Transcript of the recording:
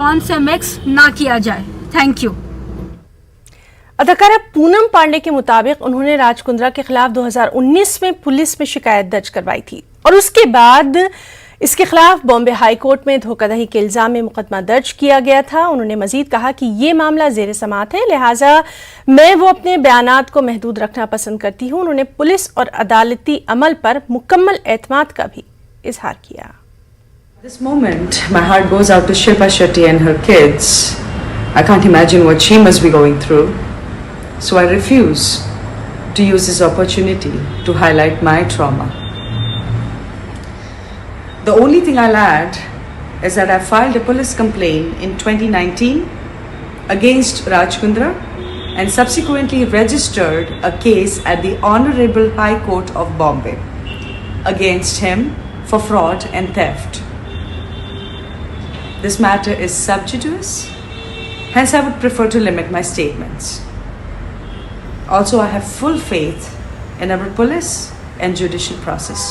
कौन से मिक्स ना किया जाए। Thank you. अदाकारा पूनम पांडे के मुताबिक उन्होंने राज कुंद्रा के खिलाफ 2019 में पुलिस में शिकायत दर्ज करवाई थी और उसके बाद इसके खिलाफ बॉम्बे हाई कोर्ट में धोखाधड़ी के इल्जाम में मुकदमा दर्ज किया गया था। उन्होंने मजीद कहा कि ये मामला जेर समाअत है, लिहाजा मैं वो अपने बयानात को महदूद रखना पसंद करती हूँ। उन्होंने पुलिस और अदालती अमल पर मुकम्मल एतमाद का भी इजहार किया। This moment, my heart goes out to Shilpa Shetty and her kids. I can't imagine what she must be going through. So I refuse to use this opportunity to highlight my trauma. The only thing I'll add is that I filed a police complaint in 2019 against Raj Kundra and subsequently registered a case at the Honorable High Court of Bombay against him for fraud and theft. This matter is sub judice, hence I would prefer to limit my statements. Also, I have full faith in our police and judicial process.